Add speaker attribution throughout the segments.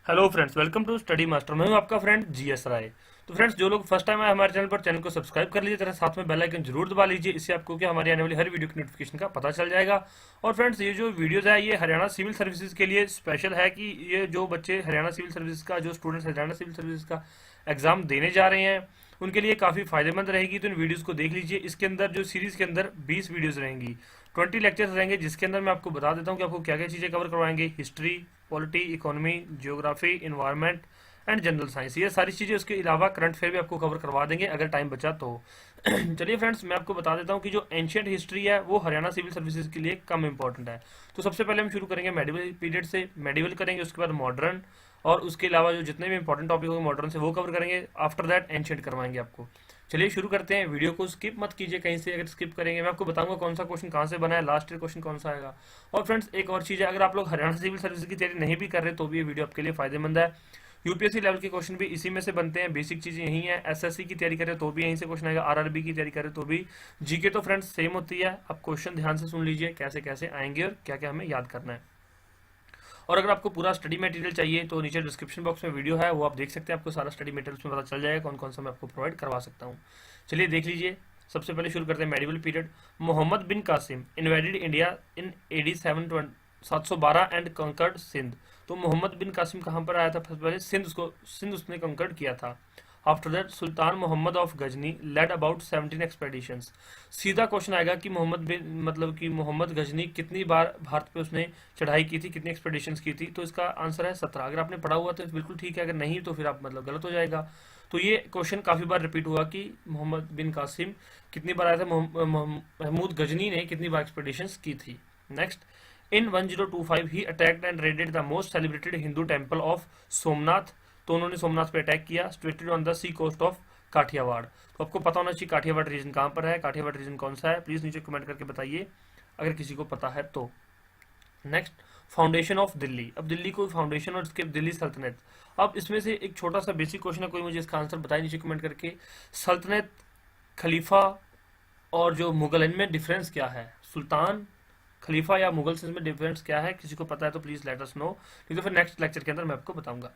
Speaker 1: Hello friends, welcome to Study Master. मैं हूं आपका फ्रेंड जीएस राय। तो फ्रेंड्स, जो लोग फर्स्ट टाइम आए हमारे चैनल पर, चैनल को सब्सक्राइब कर लीजिए, तरह साथ में बेल आइकन जरूर दबा लीजिए। इससे आपको क्या हमारी आने वाली हर वीडियो की नोटिफिकेशन का पता चल जाएगा। और फ्रेंड्स, ये जो वीडियोस है ये हरियाणा सिविल सर्विसेज के लिए स्पेशल है कि ये जो बच्चे हरियाणा सिविल सर्विस का, जो स्टूडेंट्स हरियाणा सिविल सर्विस का एग्जाम देने जा रहे हैं, उनके लिए काफ़ी फायदेमंद रहेगी। तो इन वीडियोस को देख लीजिए। इसके अंदर जो सीरीज के अंदर 20 वीडियोस रहेंगी, 20 लेक्चर्स रहेंगे, जिसके अंदर मैं आपको बता देता हूँ कि आपको क्या क्या चीज़ें कवर करवाएंगे। History, polity, economy, geography, environment and general science, ये सारी चीज़ें। उसके अलावा करंट अफेयर भी आपको कवर करवा देंगे अगर टाइम बचा तो। चलिए फ्रेंड्स, मैं आपको बता देता हूँ कि जो एंशियंट हिस्ट्री है वो हरियाणा सिविल सर्विसेज के लिए कम इंपॉर्टेंट है। तो सबसे पहले हम शुरू करेंगे मेडिवल पीरियड से। मेडिवल करेंगे, उसके बाद मॉडर्न, और उसके अलावा जो जितने भी इंपॉर्टेंट टॉपिक होंगे मॉडर्न से वो कवर करेंगे। आफ्टर दैट एंशियंट करवाएंगे आपको। चलिए शुरू करते हैं। वीडियो को स्किप मत कीजिए कहीं से। अगर स्किप करेंगे मैं आपको बताऊंगा कौन सा क्वेश्चन कहाँ से बना है, लास्ट ईयर क्वेश्चन कौन सा आएगा। और फ्रेंड्स, एक और चीज़ है, अगर आप लोग हरियाणा सिविल सर्विस की तैयारी नहीं भी कर रहे तो भी ये वीडियो आपके लिए फायदेमंद है। यूपीएससी लेवल के क्वेश्चन भी इसी में से बनते हैं। बेसिक चीज़ें यही है। एसएससी की तैयारी करें तो भी यहीं से क्वेश्चन आएगा। आरआरबी की तैयारी करें तो भी। जीके तो फ्रेंड्स सेम होती है। आप क्वेश्चन ध्यान से सुन लीजिए कैसे कैसे आएंगे और क्या क्या हमें याद करना है। और अगर आपको पूरा स्टडी मटेरियल चाहिए तो नीचे डिस्क्रिप्शन बॉक्स में वीडियो है, वो आप देख सकते हैं। आपको सारा स्टडी मटेरियल उसमें पता चल जाएगा कौन कौन सा मैं आपको प्रोवाइड करवा सकता हूँ। चलिए देख लीजिए। सबसे पहले शुरू करते हैं medieval period. Mohammad bin Qasim invaded India in AD 712 and conquered Sindh. तो मोहम्मद बिन कासिम कहाँ पर आया था? सबसे पहले सिंध उसने कंकर्ड किया था। After that Sultan Mohammad of Ghazni led about 17 expeditions. सीधा क्वेश्चन आएगा कि मोहम्मद बिन मतलब कि मोहम्मद गजनी कितनी बार भारत पे उसने चढ़ाई की थी, कितनी एक्सपेडिशंस की थी। तो इसका आंसर है 17। अगर आपने पढ़ा हुआ तो बिल्कुल ठीक है, अगर नहीं तो फिर आप मतलब गलत हो जाएगा। तो ये क्वेश्चन काफ़ी बार रिपीट हुआ कि मोहम्मद बिन कासिम कितनी बार आया था, महमूद गजनी ने कितनी बार एक्सपेडिशंस की थी। नेक्स्ट, इन 1025 ही attacked and raided the most celebrated Hindu temple of Somnath. तो उन्होंने सोमनाथ पे अटैक किया, situated on the sea coast of Kathiawar. तो आपको पता होना चाहिए काठियावाड़ रीजन कहाँ पर है, काठियावाड़ रीजन कौन सा है। प्लीज नीचे कमेंट करके बताइए अगर किसी को पता है तो। Next, foundation of Delhi. अब दिल्ली को फाउंडेशन और इसके दिल्ली सल्तनत। अब इसमें से एक छोटा सा बेसिक क्वेश्चन है, कोई मुझे इसका आंसर बताए नीचे कमेंट करके। सल्तनत, खलीफा और जो मुगल, इनमें डिफरेंस क्या है? सुल्तान, खलीफा या मुगल से इसमें डिफरेंस क्या है? किसी को पता है तो प्लीज लेट अस नो, नहीं तो फिर नेक्स्ट लेक्चर के अंदर मैं आपको बताऊंगा।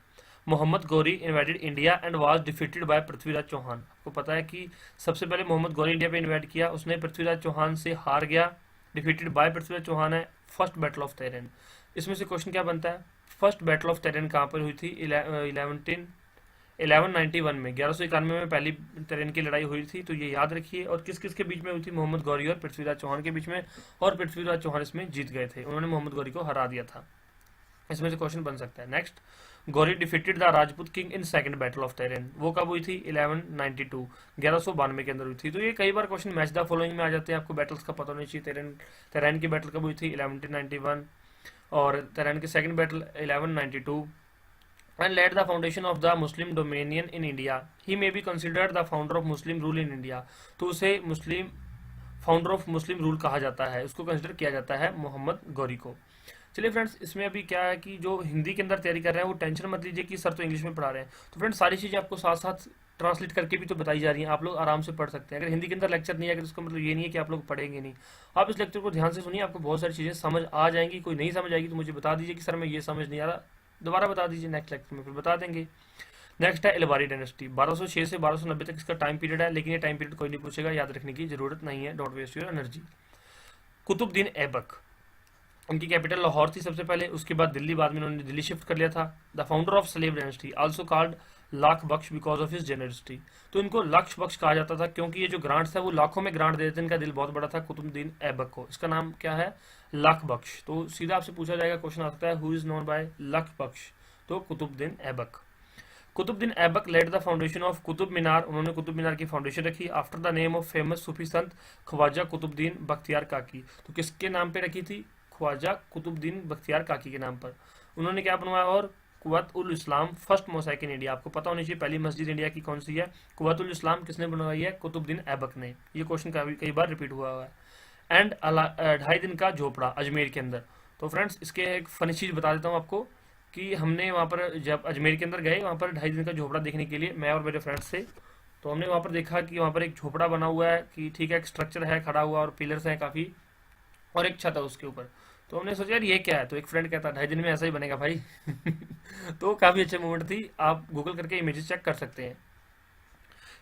Speaker 1: Mohammad Ghori invited India and was defeated by Prithviraj Chauhan. आपको पता है कि सबसे पहले मोहम्मद गौरी इंडिया पे इन्वाइट किया, उसने पृथ्वीराज चौहान से हार गया। डिफीटेड बाय पृथ्वीराज चौहान है फर्स्ट बैटल ऑफ तेरन। इसमें से क्वेश्चन क्या बनता है? फर्स्ट बैटल ऑफ तेरन कहाँ पर हुई थी? 1191 में, 1191 में पहली तेरन की लड़ाई हुई थी। तो ये याद रखिए। और किस किस के बीच में हुई थी? मोहम्मद गौरी और पृथ्वीराज चौहान के बीच में। और पृथ्वीराज चौहान इसमें जीत गए थे, उन्होंने मोहम्मद गौरी को हरा दिया था। इसमें से क्वेश्चन बन सकता है। Next, Ghori defeated the Rajput king in second battle of Tarain. वो कब हुई थी? 1192, 1192 के अंदर हुई थी। तो ये कई बार क्वेश्चन मैच द फॉलोइंग में आ जाते हैं, आपको बैटल्स का पता होना चाहिए। तेरन की बैटल कब हुई थी? 1191। और तेरन की second battle 1192। and laid the foundation of the Muslim dominion in India. He may be considered the founder of Muslim rule in India. तो उसे मुस्लिम फाउंडर ऑफ मुस्लिम रूल कहा जाता है, उसको कंसिडर किया जाता है मोहम्मद गौरी को। चलिए फ्रेंड्स, इसमें अभी क्या है कि जो हिंदी के अंदर तैयारी कर रहे हैं वो टेंशन मत लीजिए कि सर तो इंग्लिश में पढ़ा रहे हैं। तो फ्रेंड्स, सारी चीज़ें आपको साथ साथ ट्रांसलेट करके भी तो बताई जा रही हैं, आप लोग आराम से पढ़ सकते हैं। अगर हिंदी के अंदर लेक्चर नहीं आएगा तो उसका मतलब ये नहीं है कि आप लोग पढ़ेंगे नहीं। आप इस लेक्चर को ध्यान से सुनिए, आपको बहुत सारी चीज़ें समझ आ जाएंगी। कोई नहीं समझ आएगी तो मुझे बता दीजिए कि सर मैं ये समझ नहीं आ रहा, दोबारा बता दीजिए, नेक्स्ट लेक्चर में फिर बता देंगे। नेक्स्ट है इलबारी डायनेस्टी। 1206 से 1290 तक इसका टाइम पीरियड है, लेकिन ये टाइम पीरियड कोई नहीं पूछेगा, याद रखने की जरूरत नहीं है। Don't waste your energy. Qutbuddin Aibak, उनकी कैपिटल लाहौर थी सबसे पहले, उसके बाद दिल्ली, बाद में उन्होंने दिल्ली शिफ्ट कर लिया था। The founder of slave dynasty, also called lakh Bakhsh because of his generosity. तो इनको लक्ष बख्श कहा जाता था क्योंकि ये जो ग्रांट्स है वो लाखों में ग्रांट देते थे। इनका दिल बहुत बड़ा था कुतुबुद्दीन ऐबक को। इसका नाम क्या है? लाख बख्श। तो सीधा आपसे पूछा जाएगा, क्वेश्चन आ सकता है who is known by Lakh Bakhsh? तो Qutbuddin Aibak. Qutbuddin Aibak laid the foundation of Qutub Minar. उन्होंने कुतुब मीनार की फाउंडेशन रखी after the name of famous Sufi संत ख्वाजा कुतुबुद्दीन बख्तियार काकी। तो किसके नाम पे रखी थी? ख्वाजा कुतुबुद्दीन बख्तियार काकी के नाम पर। उन्होंने क्या बनवाया? और कुव्वत ul Islam first mosaic in India. आपको पता होनी चाहिए पहली मस्जिद इंडिया की कौन सी है? कुव्वत उल इस्लाम किसने बनवाई है? कुतुबुद्दीन ऐबक ने। ये क्वेश्चन कई बार रिपीट हुआ है। एंड 2.5 दिन का झोपड़ा अजमेर के अंदर। तो फ्रेंड्स, इसके एक फनी चीज़ बता देता हूँ आपको कि हमने वहाँ पर जब अजमेर के अंदर गए, वहाँ पर 2.5 दिन का झोपड़ा देखने के लिए, मैं और मेरे फ्रेंड्स से, तो हमने वहाँ पर देखा कि वहाँ पर एक झोपड़ा बना हुआ है कि ठीक है, एक स्ट्रक्चर है खड़ा हुआ और पिलर्स हैं काफ़ी, और एक छत है उसके ऊपर। तो हमने सोचा यार ये क्या है, तो एक फ्रेंड कहता 2.5 दिन में ऐसा ही बनेगा भाई। तो काफ़ी अच्छी मूवमेंट थी, आप गूगल करके इमेजेस चेक कर सकते हैं।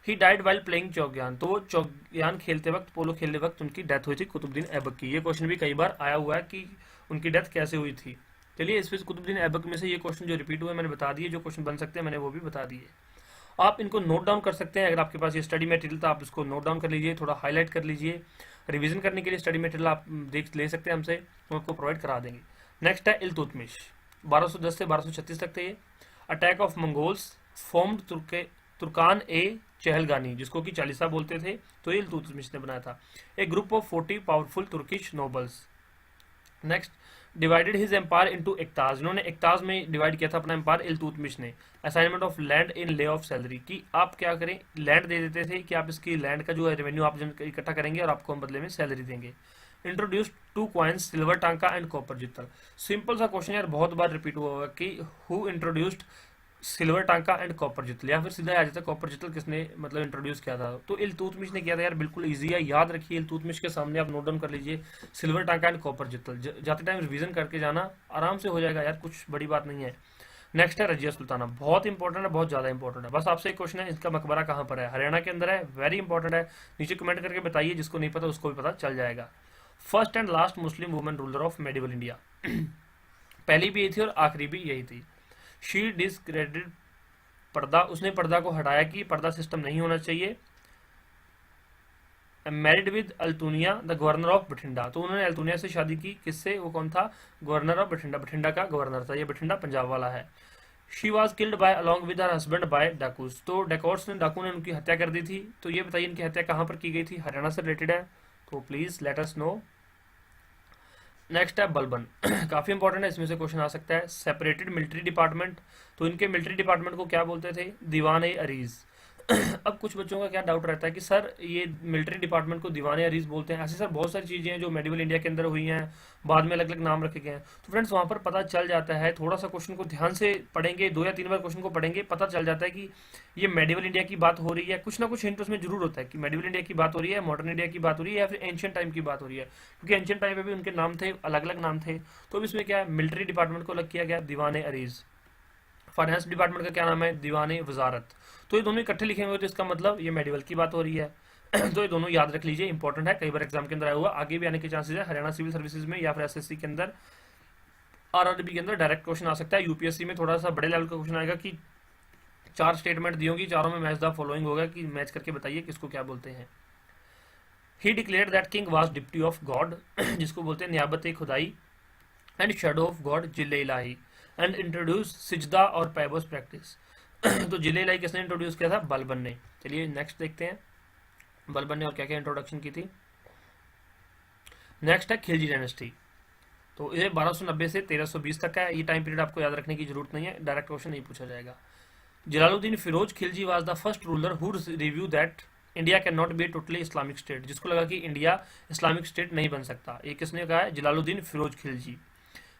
Speaker 1: ही डाइड वाइल प्लेइंग चौग्यान, तो वो चौग्यान खेलते वक्त, पोलो खेलते वक्त उनकी डेथ हुई थी कुतुबुद्दीन ऐबक की। ये क्वेश्चन भी कई बार आया हुआ है कि उनकी डेथ कैसे हुई थी। चलिए इस कुतुबुद्दीन ऐबक में से ये क्वेश्चन जो रिपीट हुए मैंने बता दिए, जो क्वेश्चन बन सकते हैं मैंने वो भी बता दिए। आप इनको नोट डाउन कर सकते हैं, अगर आपके पास ये स्टडी मटेरियल था आप इसको नोट डाउन कर लीजिए, थोड़ा हाईलाइट कर लीजिए। रिवीजन करने के लिए स्टडी मटेरियल आप देख ले सकते हैं हमसे, हम आपको प्रोवाइड करा देंगे। नेक्स्ट है इल्तुतमिश, 1210 से 1236 तक थे ये। Attack of Mongols formed Turkan e Chahalgani, जिसको कि चालीसा बोलते थे, तो ये इल्तुतमिश ने बनाया था। A group of 40 powerful Turkish nobles. Next, divided his empire into iqtas, इन्होंने इक्ताज में डिवाइड किया था अपना एम्पायर इल्तुतमिश ने। Assignment of land in lay off salary, कि आप क्या करें, लैंड दे देते थे कि आप इसकी लैंड का जो है रेवेन्यू आप इकट्ठा करेंगे और आपको हम बदले में सैलरी देंगे। इंट्रोड्यूस 2 कॉइन्स सिल्वर टांका एंड कॉपर जितल, सिंपल सा क्वेश्चन यार, बहुत बार रिपीट हुआ होगा कि हु इंट्रोड्यूस्ड सिल्वर टांका एंड कॉपर जितल, या फिर सीधा आ जाता है कॉपर जितल किसने मतलब इंट्रोड्यूस किया था, तो इल्तुतमिश ने किया था यार, बिल्कुल इजी है, याद रखिए। इल्तुतमिश के सामने आप नोट डाउन कर लीजिए सिल्वर टांका एंड कॉपर जितल, जाते टाइम रिवीजन करके जाना, आराम से हो जाएगा यार, कुछ बड़ी बात नहीं है। नेक्स्ट है रजिया सुल्ताना, बहुत इंपॉर्टेंट है, बहुत ज्यादा इंपॉर्टेंट है। बस आपसे एक क्वेश्चन है, इसका मकबरा कहाँ पर है, हरियाणा के अंदर है, वेरी इंपॉर्टेंट है। नीचे कमेंट करके बताइए, जिसको नहीं पता उसको भी पता चल जाएगा। First and last Muslim women ruler of medieval India, पहली भी यही थी और आखिरी भी यही थी। शी डिसक्रेडिटेड पर्दा, उसने पर्दा को हटाया कि पर्दा सिस्टम नहीं होना चाहिए। Married with Altunia the governor of Bathinda, तो उन्होंने अल्तुनिया से शादी की, किससे, वो कौन था, गवर्नर ऑफ बठिंडा, बठिंडा का गवर्नर था, ये बठिंडा पंजाब वाला है। She was killed by along with her husband by dakus, तो डाकोर्स ने, डाकू ने उनकी हत्या कर दी थी। तो ये बताइए इनकी हत्या कहाँ पर की गई थी, हरियाणा से रिलेटेड है, तो please let us know. Next है बलबन, काफी इंपॉर्टेंट है, इसमें से क्वेश्चन आ सकता है। सेपरेटेड मिलिट्री डिपार्टमेंट, तो इनके मिलिट्री डिपार्टमेंट को क्या बोलते थे, दीवान ए अरीज। अब कुछ बच्चों का क्या डाउट रहता है कि सर ये मिलिट्री डिपार्टमेंट को दीवान ए अरीज बोलते हैं, ऐसे सर बहुत सारी चीजें हैं जो मेडिवल इंडिया के अंदर हुई हैं, बाद में अलग अलग नाम रखे गए हैं। तो फ्रेंड्स वहां पर पता चल जाता है, थोड़ा सा क्वेश्चन को ध्यान से पढ़ेंगे, 2 या 3 बार क्वेश्चन को पढ़ेंगे, पता चल जाता है कि ये मेडिवल इंडिया की बात हो रही है, कुछ ना कुछ हिंट उसमें जरूर होता है कि मेडिवल इंडिया की बात हो रही है, मॉडर्न इंडिया की बात हो रही है, या फिर एंशियंट टाइम की बात हो रही है, क्योंकि एंशियंट टाइम में भी उनके नाम थे, अलग अलग नाम थे। तो अब इसमें क्या है, मिलिट्री डिपार्टमेंट को अलग किया गया, दीवान ए अरीज। फाइनेंस डिपार्टमेंट का क्या नाम है, दीवान ए वजारत। तो ये दोनों इकट्ठे लिखे हुए, तो इसका मतलब ये मेडिवल की बात हो रही है। तो ये दोनों याद रख लीजिए, इंपॉर्टेंट है, कई बार एग्जाम के अंदर आया हुआ, आगे भी आने के चांसेस है, हरियाणा सिविल सर्विसेज में या फिर एसएससी के अंदर, आरआरबी के अंदर डायरेक्ट क्वेश्चन आ सकता है। यूपीएससी में थोड़ा सा बड़े लेवल का क्वेश्चन आएगा कि 4 स्टेटमेंट दी होगी, चारों में मैच द फॉलोइंग होगा, कि मैच करके बताइए किसको क्या बोलते हैं। ही declared that king was deputy of God, जिसको बोलते हैं नियाबत खुदाई, एंड शेडो ऑफ गॉड जिले इलाही, एंड इंट्रोड्यूस सिजदा और पैबोस प्रैक्टिस। तो जिले इलाही किसने इंट्रोड्यूस किया था, बलबन ने। चलिए नेक्स्ट देखते हैं बलबन ने और क्या क्या इंट्रोडक्शन की थी। नेक्स्ट है खिलजी डायनेस्टी, तो ये 1290 से 1320 तक है, ये टाइम पीरियड आपको याद रखने की जरूरत नहीं है, डायरेक्ट क्वेश्चन नहीं पूछा जाएगा। Jalaluddin Firoz Khilji was the first ruler who review that India can not be totally Islamic state, जिसको लगा कि इंडिया इस्लामिक स्टेट नहीं बन सकता, ये किसने कहा है, Jalaluddin Firoz Khilji,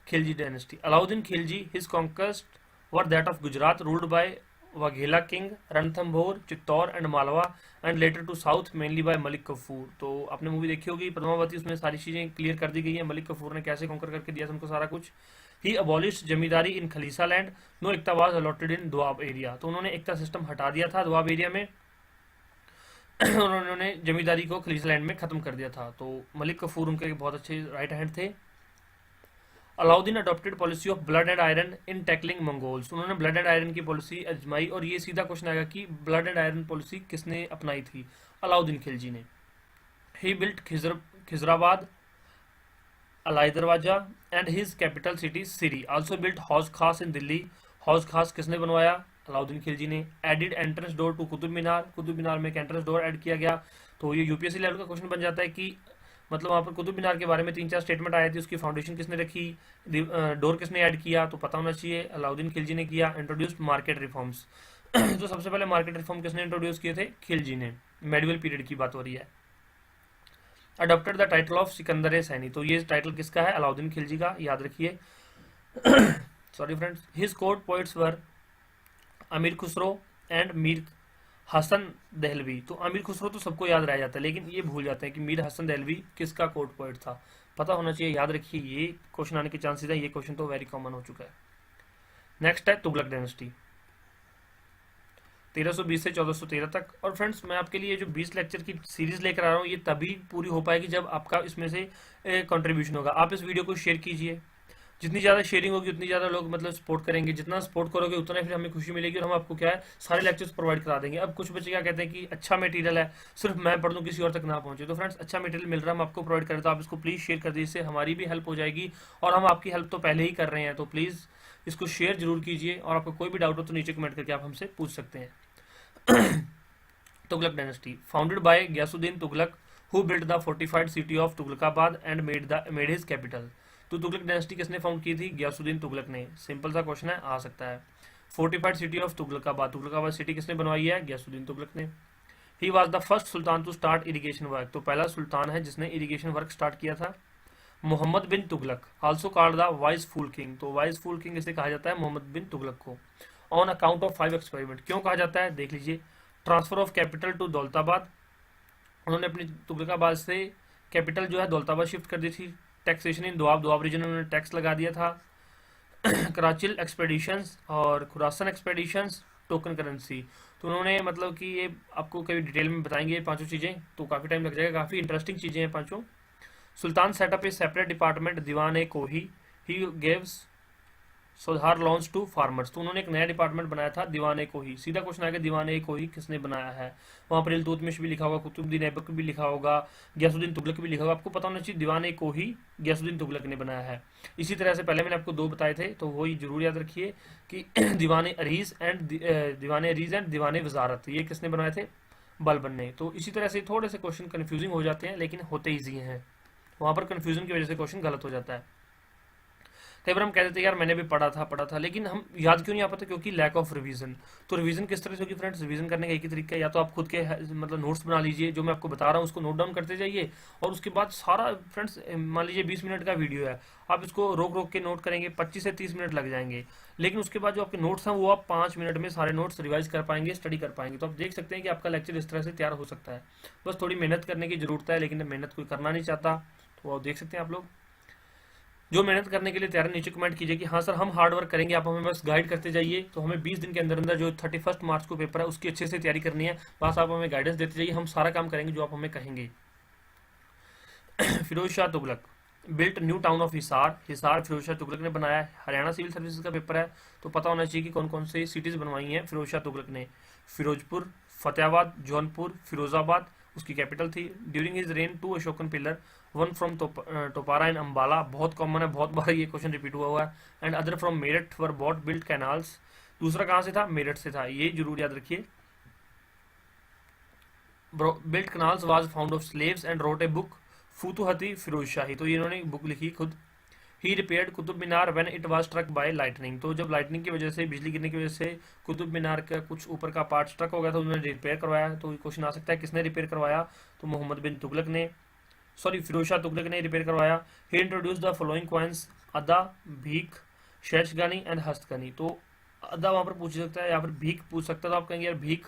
Speaker 1: Khilji dynasty. Alauddin Khilji, his conquest were that of Gujarat ruled by Vaghela king, Ranthambore, Chittor and Malwa, and later to south mainly by Malik Kafur. तो आपने मूवी देखी होगी पद्मावती, उसमें सारी चीजें क्लियर कर दी गई है, मलिक कफूर ने कैसे कॉन्कर करके दिया था उनको सारा कुछ। He abolished zamindari in khalisa land, no iqta was allotted in Doab area, तो उन्होंने एकता सिस्टम हटा दिया था दोआब एरिया में, उन्होंने जमींदारी को खलीसा लैंड में खत्म कर दिया था। तो मलिक कफूर उनके बहुत अच्छे राइट हैंड थे। Alauddin adopted policy of blood and iron in tackling Mongols, उन्होंने ब्लड एंड आयरन की पॉलिसी अजमाई, और ये सीधा क्वेश्चन आएगा कि ब्लड एंड आयरन पॉलिसी किसने अपनाई थी, अलाउद्दीन खिलजी ने। ही built Khizrabad, Alai Darwaza, and his capital city Siri, also built Hauz Khas इन दिल्ली, हौज खास किसने बनवाया, अलाउद्दीन खिलजी ने। Added entrance door to Qutub Minar, Qutub Minar में एक एंट्रेंस डोर ऐड किया गया। तो ये यूपीएससी लेवल का क्वेश्चन बन जाता है कि मतलब वहाँ पर कुतुब मीनार के बारे में 3-4 स्टेटमेंट आए थे, उसकी फाउंडेशन किसने रखी, डोर किसने ऐड किया, तो पता होना चाहिए, अलाउद्दीन खिलजी ने किया। इंट्रोड्यूस्ड मार्केट रिफॉर्म्स, तो सबसे पहले मार्केट रिफॉर्म किसने इंट्रोड्यूस किए थे, खिलजी ने, मेडिवल पीरियड की बात हो रही है। Adopted the title of Sikandar Saini, तो ये टाइटल किसका है, अलाउद्दीन खिलजी का, याद रखिए। Sorry friends, his court poets were Amir Khusro and Mir Hasan Dehlavi, तो अमीर खुसरो तो सबको याद रह जाता है, लेकिन ये भूल जाते हैं कि मीर हसन दहलवी किसका कोर्ट पोइट था, पता होना चाहिए, याद रखिए ये क्वेश्चन आने के चांसेस है, ये क्वेश्चन तो वेरी कॉमन हो चुका है। नेक्स्ट है तुगलक डायनेस्टी, 1320 से 1413 तक। और फ्रेंड्स मैं आपके लिए जो 20 लेक्चर की सीरीज लेकर आ रहा हूँ ये तभी पूरी हो पाएगी जब आपका इसमें से कंट्रीब्यूशन होगा। आप इस वीडियो को शेयर कीजिए, जितनी ज़्यादा शेयरिंग होगी उतनी ज़्यादा लोग मतलब सपोर्ट करेंगे, जितना सपोर्ट करोगे उतना फिर हमें खुशी मिलेगी और हम आपको क्या है सारे लेक्चर्स प्रोवाइड करा देंगे। अब कुछ बच्चे क्या कहते हैं कि अच्छा मटेरियल है सिर्फ मैं पढ़ दूँ किसी और तक ना पहुंचे, तो फ्रेंड्स अच्छा मटेरियल मिल रहा है हम आपको प्रोवाइड करें, तो आप इसको प्लीज़ शेयर कर दीजिए, इससे हमारी भी हेल्प हो जाएगी और हम आपकी हेल्प तो पहले ही कर रहे हैं, तो प्लीज़ इसको शेयर जरूर कीजिए। और आपको कोई भी डाउट हो तो नीचे कमेंट करके आप हमसे पूछ सकते हैं। Tughlaq dynasty founded by Ghiyasuddin Tughlaq who built the fortified city of Tughlaqabad and made his capital. तो तुगलक डायनेस्टी किसने फाउंड की थी? गयासुद्दीन तुगलक ने। सिंपल सा क्वेश्चन है, आ सकता है। Fortified city of Tughlaqabad, Tughlaqabad city किसने बनवाई है? गयासुद्दीन तुगलक ने। He was the first Sultan to start irrigation work, तो पहला सुल्तान है जिसने इरीगेशन वर्क स्टार्ट किया था। Muhammad bin Tughlaq also called the wise fool king, तो वाइज फूल किंग इसे कहा जाता है मोहम्मद बिन तुगलक को। ऑन अकाउंट ऑफ 5 एक्सपेरिमेंट, क्यों कहा जाता है देख लीजिए। Transfer of capital to Daulatabad, उन्होंने अपनी तुगलकाबाद से कैपिटल जो है दौलताबाद शिफ्ट कर दी थी। Taxation in Doab, Doab region में उन्होंने टैक्स लगा दिया था। कराचिल एक्सपेडिशंस और खुरासन एक्सपेडिशंस, टोकन करेंसी, तो उन्होंने मतलब कि ये आपको कभी डिटेल में बताएंगे ये पांचों चीज़ें, तो काफ़ी टाइम लग जाएगा, काफ़ी इंटरेस्टिंग चीज़ें हैं पांचों। सुल्तान सेटअप ए सेपरेट डिपार्टमेंट दीवान ए कोही, ही गेव्स सुधार लॉन्च टू फार्मर्स, तो उन्होंने एक नया डिपार्टमेंट बनाया था दीवाने को ही। सीधा क्वेश्चन आएगा दीवाने को ही किसने बनाया है? वहां पर इल्तुतमिश भी लिखा होगा, कुतुबुद्दीन ऐबक भी लिखा होगा, गयासुद्दीन तुगलक भी लिखा होगा, आपको पता होना चाहिए दीवाने को ही गयासुद्दीन तुगलक ने बनाया है। इसी तरह से पहले मैंने आपको 2 बताए थे, तो वही जरूर याद रखिए कि दीवाने अरीज एंड दीवाने वजारत, ये किसने बनाए थे? बलबन ने। तो इसी तरह से थोड़े से क्वेश्चन कंफ्यूजिंग हो जाते हैं लेकिन होते ईजी हैं, वहां पर कंफ्यूजन की वजह से क्वेश्चन गलत हो जाता है। कई बार हम कह देते हैं यार मैंने भी पढ़ा था लेकिन हम याद क्यों नहीं आ पाता? क्योंकि लैक ऑफ रिवीजन। तो रिवीजन किस तरह से होगी फ्रेंड्स? रिवीजन करने का एक ही तरीका है, या तो आप खुद के मतलब नोट्स बना लीजिए, जो मैं आपको बता रहा हूँ उसको नोट डाउन करते जाइए, और उसके बाद सारा फ्रेंड्स मान लीजिए 20 मिनट का वीडियो है, आप इसको रोक रोक के नोट करेंगे 25 से 30 मिनट लग जाएंगे, लेकिन उसके बाद जो आपके नोट्स हैं वो आप 5 मिनट में सारे नोट्स रिवाइज कर पाएंगे, स्टडी कर पाएंगे। तो आप देख सकते हैं कि आपका लेक्चर इस तरह से तैयार हो सकता है। बस थोड़ी मेहनत करने की जरूरत है, लेकिन मेहनत कोई करना नहीं चाहता, तो आप देख सकते हैं आप लोग जो मेहनत करने के लिए तैयार है नीचे कमेंट कीजिए कि हाँ सर हम हार्ड वर्क करेंगे, आप हमें बस गाइड करते जाइए। तो हमें 20 दिन के अंदर अंदर जो 31 मार्च को पेपर है उसकी अच्छे से तैयारी करनी है, बस आप हमें गाइडेंस देते जाइए, हम सारा काम करेंगे जो आप हमें कहेंगे। Firoz Shah Tughlaq built new town of Hisar, Hisar Firoz Shah Tughlaq ने बनाया है। हरियाणा सिविल सर्विसेज का पेपर है, तो पता होना चाहिए कि कौन कौन से सिटीज बनवाई हैं फिरोज शाह तुगलक ने। फिरोजपुर, फतेहाबाद, जौनपुर, फिरोजाबाद उसकी कैपिटल थी। During his reign 2 Ashokan pillar, one from Topra and Ambala, बहुत कॉमन है, बहुत बार ये क्वेश्चन रिपीट हुआ है। And other from Meerut were both built canals, दूसरा कहाँ से था? मेरठ से था, ये जरूर याद रखिए। Built canals was fond of slaves and wrote a book Futuhat Firoz Shahi, तो इन्होंने बुक लिखी खुद। He repaired Qutub Minar when it was struck by lightning, तो जब लाइटनिंग की वजह से, बिजली गिरने की वजह से कुतुब मीनार का कुछ ऊपर का पार्ट स्ट्रक हो गया था, उन्होंने रिपेयर करवाया। तो क्वेश्चन आ सकता है किसने रिपेयर करवाया? तो मोहम्मद बिन तुगलक ने, सॉरी फिरोज शाह तुगलक ने रिपेयर करवाया। ही इंट्रोड्यूस द फॉलोइंग कॉइन्स, अदा, भीख, शेषगानी एंड हस्तगानी, तो अदा वहां पर पूछ सकता है या फिर भीख पूछ सकता है, तो आप कहेंगे यार भीख,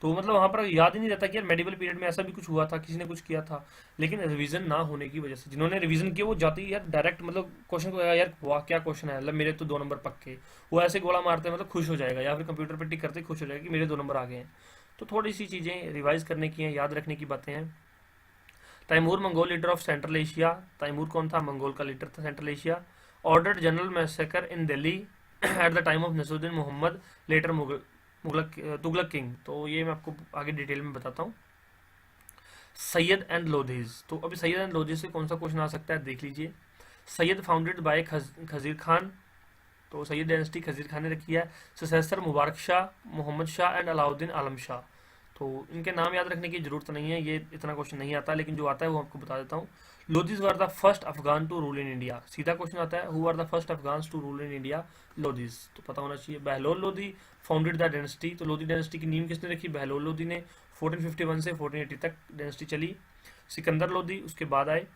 Speaker 1: तो मतलब वहां पर याद ही नहीं रहता कि यार मेडिवल पीरियड में ऐसा भी कुछ हुआ था, किसी ने कुछ किया था। लेकिन रिवीजन ना होने की वजह से जिन्होंने रिवीजन किया वो जाते ही यार डायरेक्ट मतलब क्वेश्चन को यार वाह क्या क्वेश्चन है, मतलब मेरे तो 2 नंबर पक्के, वो ऐसे गोला मारते हैं मतलब खुश हो जाएगा, या फिर कंप्यूटर पर टिक करते खुश हो जाएगा कि मेरे 2 नंबर आ गए हैं। तो थोड़ी सी चीजें रिवाइज करने की हैं, याद रखने की बातें हैं। Timur Mongol leader of central Asia, Timur कौन था? मंगोल का लीडर था central Asia. Ordered general massacre in Delhi at the time of Nasiruddin Mohammed later Tughlaq king, तो ये मैं आपको आगे डिटेल में बताता हूँ। सैयद एंड लोधीज, तो अभी सैयद एंड लोधीज से कौन सा क्वेश्चन आ सकता है देख लीजिए। सैयद फाउंडेड बाय खजीर खान, तो सैयद डायनेस्टी खजीर खान ने रखी है। सक्सेसर मुबारक शाह, मोहम्मद शाह एंड अलाउद्दीन आलम शाह, तो इनके नाम याद रखने की जरूरत नहीं है, ये इतना क्वेश्चन नहीं आता, लेकिन जो आता है वो आपको बता देता हूँ। Lodhis were the first Afghan to rule in India, सीधा क्वेश्चन आता है, who are the first Afghans to rule in India? Lodhis, तो पता होना चाहिए। Bahlol Lodhi founded the dynasty, तो लोधी डायनेस्टी की नींव किसने रखी? बहलोल लोधी ने। 1451 से 1480 तक डायनेस्टी चली। सिकंदर लोधी उसके बाद आए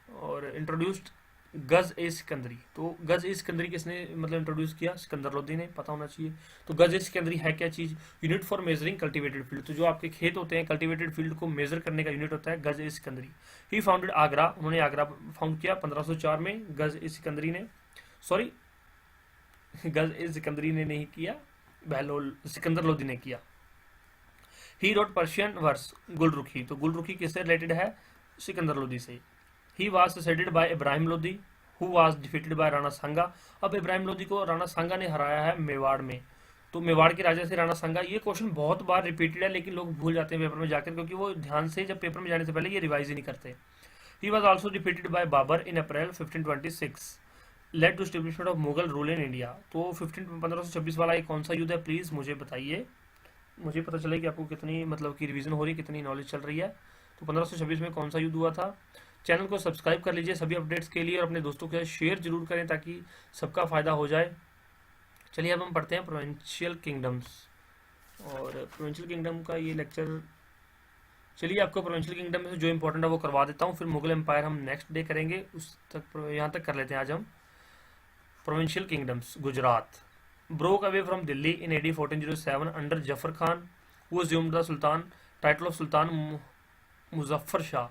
Speaker 1: और इंट्रोड्यूस्ड गज ए सिकंदरी। तो गज ए सिकंदरी किसने मतलब इंट्रोड्यूस किया? सिकंदर लोदी ने, पता होना चाहिए। तो गज ए सिकंदरी है क्या चीज? Unit for measuring cultivated field. तो जो आपके खेत होते हैं, कल्टीवेटेड फील्ड को मेजर करने का यूनिट होता है गज ए सिकंदरी। ही फाउंडेड आगरा, उन्होंने आगरा फाउंड किया 1504 में गज ए सिकंदरी ने। सॉरी, गज ए सिकंदरी ने नहीं किया, बहलोल सिकंदर लोदी ने किया। He wrote Persian verse Gulrukhi. तो गुलरुखी किससे रिलेटेड है? सिकंदर लोदी से। He was succeeded by Ibrahim Lodi who was defeated by Rana Sanga. अब इब्राहिम लोदी को राणा सांगा ने हराया है मेवाड़ में। तो मेवाड़ के राजा से राणा सांगा। ये क्वेश्चन बहुत बार रिपीटेड है लेकिन लोग भूल जाते हैं पेपर में जाकर, क्योंकि वो ध्यान से जब पेपर में जाने से पहले ये रिवाइज ही नहीं करते। He was also defeated by Babur in April 1526 led to establishment of Mughal rule in India. तो 1526 वाला ये कौन सा युद्ध है, प्लीज मुझे बताइए, मुझे पता चले कि आपको कितनी मतलब की रिवीजन हो रही है, कितनी नॉलेज चल रही है। तो 1526 में कौन सा युद्ध हुआ था? चैनल को सब्सक्राइब कर लीजिए सभी अपडेट्स के लिए और अपने दोस्तों के साथ शेयर जरूर करें ताकि सबका फायदा हो जाए। चलिए अब हम पढ़ते हैं प्रोविंशियल किंगडम्स। और प्रोविंशियल किंगडम का ये लेक्चर, चलिए आपको प्रोविंशियल किंगडम में जो इंपॉर्टेंट है वो करवा देता हूँ, फिर मुगल एम्पायर हम नेक्स्ट डे करेंगे, उस तक यहाँ तक कर लेते हैं आज हम। Provincial kingdoms. Gujarat broke away from Delhi in AD 1407 under Jafar Khan, who assumed the Sultan title of Sultan Muzaffar Shah.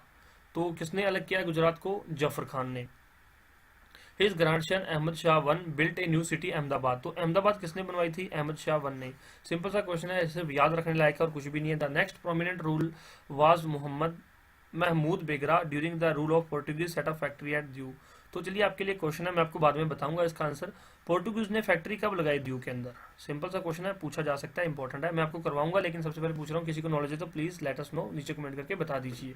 Speaker 1: तो किसने अलग किया गुजरात को? जफर खान ने। His grandson Ahmed Shah one built a new city Ahmedabad. तो अहमदाबाद किसने बनवाई थी? अहमद शाह वन ने। सिंपल सा क्वेश्चन है, सिर्फ याद रखने लायक है और कुछ भी नहीं है। The next prominent rule was Muhammad Mahmud Begada during the rule of Portuguese set up factory at Diu. तो चलिए आपके लिए क्वेश्चन है, मैं आपको बाद में बताऊंगा इसका आंसर। पोर्टुगीज ने फैक्ट्री कब लगाई द्यू के अंदर? सिंपल सा क्वेश्चन है, पूछा जा सकता है, इंपॉर्टेंट है, मैं आपको करवाऊंगा, लेकिन सबसे पहले पूछ रहा हूँ किसी को नॉलेज है तो प्लीज लेट अस नो, नीचे कमेंट करके बता दीजिए।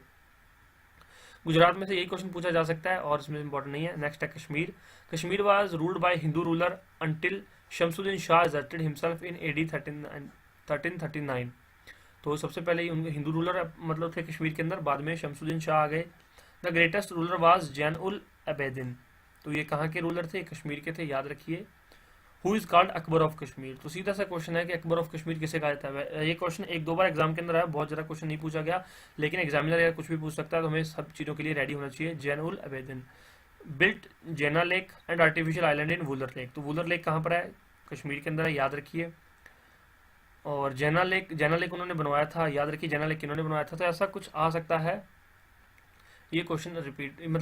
Speaker 1: गुजरात में से यही क्वेश्चन पूछा जा सकता है और इसमें इंपॉर्टेंट नहीं है। नेक्स्ट है Kashmir. Kashmir was ruled by Hindu ruler until Shamsuddin Shah asserted himself in AD 1339। तो सबसे पहले हिंदू रूलर मतलब थे कश्मीर के अंदर, बाद में शमसुद्दीन शाह आ गए। The greatest ruler was Zain ul Abidin. तो ये कहाँ के रूलर थे? कश्मीर के थे, याद रखिए। Who is called Akbar of Kashmir. तो सीधा सा क्वेश्चन है कि अकबर ऑफ कश्मीर किसे कहा जाता है। ये क्वेश्चन एक दो बार एग्जाम के अंदर आया, बहुत ज़्यादा क्वेश्चन नहीं पूछा गया, लेकिन एग्जामिनर या कुछ भी पूछ सकता है, तो हमें सब चीज़ों के लिए रेडी होना चाहिए। जैन उल अबेदिन बिल्ट जैना lake and artificial island in Wular lake. तो वुलर लेक कहाँ पर है? कश्मीर के अंदर है, याद रखिए। और जैना लेक उन्होंने बनवाया था, याद रखिए जैना लेक किन्होंने बनवाया था। तो ऐसा कुछ आ सकता है, ये क्वेश्चन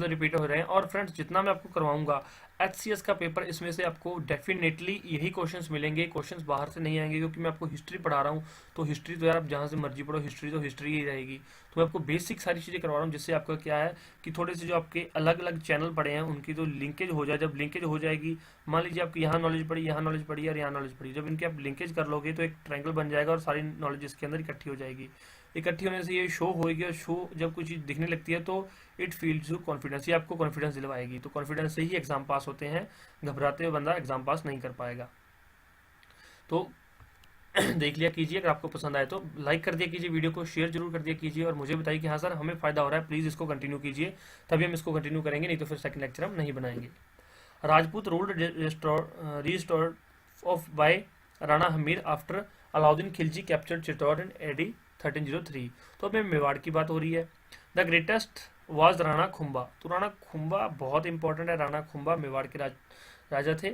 Speaker 1: रिपीट हो रहे हैं। और फ्रेंड्स जितना मैं आपको करवाऊंगा HCS का पेपर, इसमें से आपको डेफिनेटली यही क्वेश्चंस मिलेंगे, क्वेश्चंस बाहर से नहीं आएंगे, क्योंकि मैं आपको हिस्ट्री पढ़ा रहा हूँ। तो हिस्ट्री तो यार आप जहाँ से मर्जी पढ़ो, हिस्ट्री तो हिस्ट्री ही रहेगी। तो मैं आपको बेसिक सारी चीज़ें करवा रहा हूँ, जिससे आपका क्या है कि थोड़े से जो आपके अलग अलग चैनल पड़े हैं उनकी तो लिंकेज हो जाए। जब लिंकेज हो जाएगी, मान लीजिए आपकी यहाँ नॉलेज पड़ी, यहाँ नॉलेज पड़ी और यहाँ नॉलेज पड़ी, जब इनकी आप लिंकेज कर लोगे तो एक ट्रायंगल बन जाएगा और सारी नॉलेज इसके अंदर इकट्ठी हो जाएगी। इकट्ठी होने से ये शो होगी, और शो जब कुछ चीज़ दिखने लगती है तो इट फील्स यू कॉन्फिडेंस, ये आपको कॉन्फिडेंस दिलवाएगी। तो कॉन्फिडेंस से ही एग्जाम पास होते हैं, घबराते हुए बंदा एग्जाम पास नहीं कर पाएगा। तो देख लिया कीजिए, अगर आपको पसंद आए तो लाइक कर दिया कीजिए, वीडियो को शेयर जरूर कर दिया कीजिए और मुझे बताइए कि हाँ सर हमें फायदा हो रहा है, प्लीज़ इसको कंटिन्यू कीजिए, तभी हम इसको कंटिन्यू करेंगे, नहीं तो फिर सेकंड लेक्चर हम नहीं बनाएंगे। Rajput ruled restored of by Rana Hammir after Alauddin Khilji captured Chittor in AD 1303। तो अब मेवाड़ की बात हो रही है। The greatest was Rana Kumbha. तो राणा खुम्बा बहुत इंपॉर्टेंट है, राणा खुम्बा मेवाड़ के राजा थे।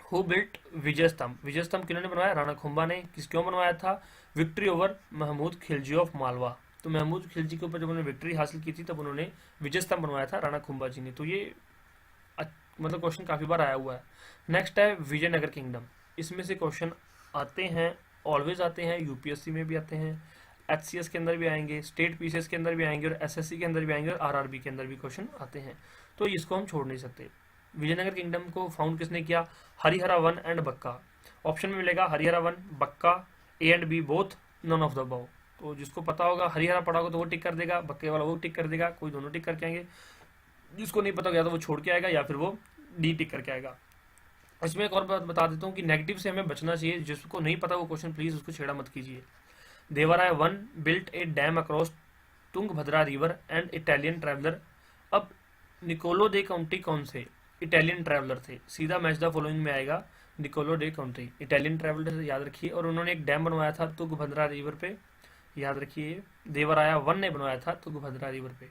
Speaker 1: हु बिल्ट विजय स्तंभ। विजय स्तंभ किन्होंने बनवाया? राणा खुम्बा ने। किस क्यों बनवाया था? Victory over Mahmud Khilji of Malwa. तो महमूद खिलजी के ऊपर जब उन्होंने विक्ट्री हासिल की थी तब उन्होंने विजय स्तंभ बनवाया था राणा खुम्बा जी ने। तो ये मतलब क्वेश्चन काफी बार आया हुआ है। नेक्स्ट है विजयनगर किंगडम। इसमें से क्वेश्चन आते हैं, ऑलवेज आते हैं, यूपीएससी में भी आते हैं, HCS के अंदर भी आएंगे, स्टेट PCS के अंदर भी आएंगे और SSC के अंदर भी आएंगे और RRB के अंदर भी क्वेश्चन आते हैं। तो इसको हम छोड़ नहीं सकते। विजयनगर किंगडम को फाउंड किसने किया? Harihara one and Bukka. Option में मिलेगा Harihara one, Bukka, A and B both, none of the above. तो जिसको पता होगा हरिहरा पढ़ा होगा तो वो टिक कर देगा, बक्के वाला वो टिक कर देगा, कोई दोनों टिक करके आएंगे। जिसको नहीं पता होगा तो वो छोड़ के आएगा या फिर वो D टिक करके आएगा। इसमें एक और बात बता देता हूँ कि नेगेटिव से हमें बचना चाहिए, जिसको नहीं पता वो क्वेश्चन प्लीज उसको छेड़ा मत कीजिए। Devaraya one built A dam across Tungabhadra river and Italian traveller. अब निकोलो दे काउंटी कौन से इटालियन ट्रैवलर थे? सीधा मैच द फॉलोइंग में आएगा, Niccolo de Conti Italian traveller, याद रखिए। और उन्होंने एक डैम बनवाया था तुंगभद्रा रिवर पे, याद रखिए। देवराया वन ने बनवाया था तुंगभद्रा रिवर पे।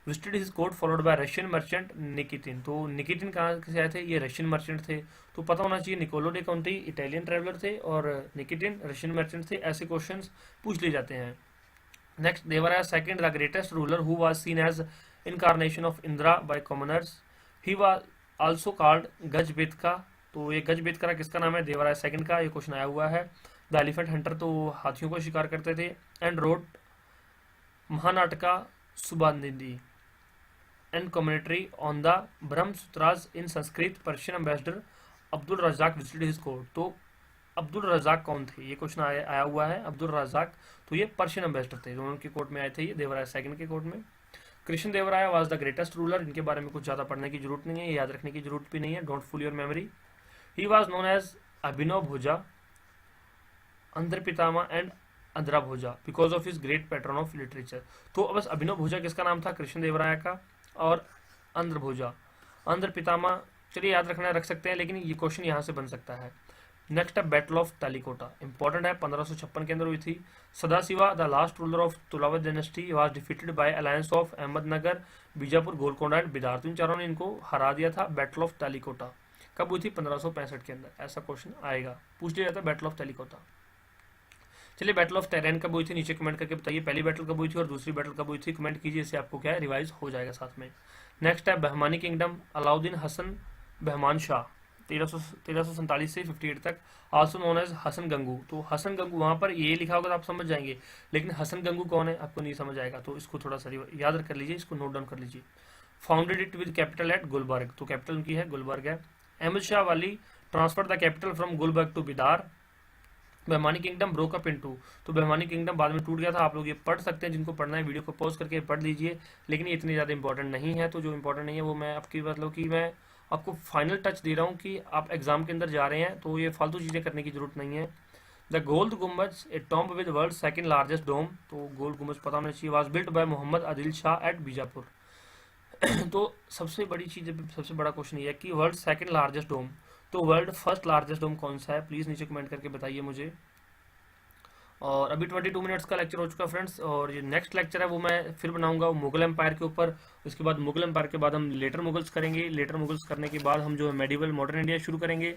Speaker 1: Visited his court followed by Russian merchant Nikitin. तो निकिटिन कहाँ से आए थे? ये रशियन मर्चेंट थे। तो पता होना चाहिए निकोलो डे कौंटी इटालियन ट्रैवलर थे और निकिटिन रशियन मर्चेंट थे। ऐसे क्वेश्चंस पूछ लिए जाते हैं। Next, Devaraya second the greatest ruler who was seen as incarnation of Indra by commoners. He was also called Gajabetekara. तो ये गजबेतका किसका नाम है? देवराया सेकंड का। ये क्वेश्चन आया हुआ है। द एलिफेंट हंटर, तो हाथियों को शिकार करते थे। And wrote Mahanataka Sudhanidhi and commentary on the Brahmasutras in Sanskrit. Persian ambassador Abdul Razzaq visited his court. तो अब्दुल रजाक कौन थे? ये क्वेश्चन आया हुआ है। अब्दुल रजाक, तो ये पर्शियन एम्बेसडर थे जो उनके कोर्ट में आए थे, ये देवराया सेकंड के कोर्ट में। कृष्ण देवराया वाज द ग्रेटेस्ट रूलर। इनके बारे में कुछ ज़्यादा पढ़ने की जरूरत नहीं है, याद रखने की जरूरत भी नहीं है। Don't full your memory. He was known as Abhinava Bhoja, Andhra Pitamaha and Andhra Bhoja because of his great patron of literature. तो बस अभिनव भोजा किसका नाम था? कृष्ण देवराया का। और अंध्र भोजा, अंध्र पितामह, चलिए याद रखना रख सकते हैं, लेकिन ये क्वेश्चन यहाँ से बन सकता है। नेक्स्ट है बैटल ऑफ तालिकोटा, इंपॉर्टेंट है, 1556 के अंदर हुई थी। Sadashiva the last ruler of Tuluva dynasty was defeated by alliance of Ahmednagar, Bijapur, Golconda and Bidar. तो इन चारों ने इनको हरा दिया था। बैटल ऑफ तालिकोटा कब हुई थी? 1565 के अंदर। ऐसा क्वेश्चन आएगा, पूछ लिया जाता है बैटल ऑफ तालिकोटा। चलिए, बैटल ऑफ टेरेन कब हुई थी? नीचे कमेंट करके बताइए। पहली बैटल कब हुई थी और दूसरी बैटल कब हुई थी? कमेंट कीजिए, इससे आपको क्या है रिवाइज हो जाएगा साथ में। नेक्स्ट है बहमानी किंगडम, अलाउद्दीन हसन बहमान शाह, 1347 से 58 तक, also known as Hasan Gangu. तो हसन गंगू, वहां पर ये लिखा होगा तो आप समझ जाएंगे, लेकिन हसन गंगू कौन है आपको नहीं समझ आएगा, तो इसको थोड़ा सा याद कर लीजिए, इसको नोट डाउन कर लीजिए। Founded it with capital at Gulbarga, तो कैपिटल उनकी है गुलबर्ग है। Ahmed Shah Wali transfer the capital from Gulbarga to Bidar. Bahmani kingdom broke up into, तो बहमानी किंगडम बाद में टूट गया था। आप लोग ये पढ़ सकते हैं, जिनको पढ़ना है वीडियो को पॉज करके पढ़ लीजिए, लेकिन ये इतनी ज़्यादा इंपॉर्टेंट नहीं है। तो जो इंपॉर्टेंट नहीं है वो मैं आपकी मतलब कि मैं आपको फाइनल टच दे रहा हूँ कि आप एग्जाम के अंदर जा रहे हैं, तो ये फालतू चीज़ें करने की जरूरत नहीं है। The Gol Gumbaz, a tomb with world second largest dome, तो गोल्ड गुम्बज पता होना चाहिए, was built by Muhammad Adil Shah at Bijapur. तो सबसे बड़ी चीज़, सबसे बड़ा क्वेश्चन ये है कि वर्ल्ड सेकंड लार्जेस्ट डोम, तो वर्ल्ड फर्स्ट लार्जेस्ट डोम कौन सा है? प्लीज़ नीचे कमेंट करके बताइए मुझे। और अभी 22 मिनट्स का लेक्चर हो चुका फ्रेंड्स, और ये नेक्स्ट लेक्चर है वो मैं फिर बनाऊंगा मुगल एम्पायर के ऊपर। उसके बाद मुगल एम्पायर के बाद हम लेटर मुगल्स करेंगे। लेटर मुगल्स करने के बाद हम जो है मेडिवल मॉडर्न इंडिया शुरू करेंगे।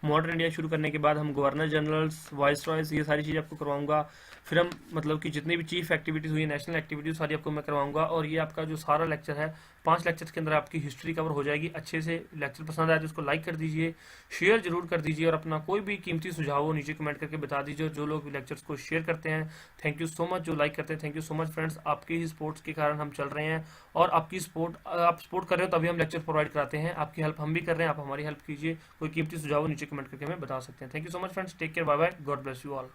Speaker 1: मॉडर्न इंडिया शुरू करने के बाद हम गवर्नर जनरल्स, वाइस रॉयस, ये सारी चीज़ आपको करवाऊंगा। फिर हम मतलब कि जितनी भी चीफ एक्टिविटीज़ हुई, नेशनल एक्टिविटीज़, सारी आपको मैं करवाऊंगा। और ये आपका जो सारा लेक्चर है, 5 लेक्चर के अंदर आपकी हिस्ट्री कवर हो जाएगी अच्छे से। लेक्चर पसंद आए तो उसको लाइक कर दीजिए, शेयर जरूर कर दीजिए, और अपना कोई भी कीमती सुझाव हो नीचे कमेंट करके बता दीजिए। जो लोग लेक्चर्स को शेयर करते हैं, थैंक यू सो मच। जो लाइक करते हैं, thank you so much friends. आपकी ही सपोर्ट्स के कारण हम चल रहे हैं, और आपकी सपोर्ट, आप सपोर्ट कर रहे हो तभी हम लेक्चर प्रोवाइड कराते हैं। आपकी हेल्प हम भी कर रहे हैं, आप हमारी हेल्प कीजिए। कोई कीमती सुझाव नीचे कमेंट करके हमें बता सकते हैं। Thank you so much friends, take care, bye bye, God bless you all.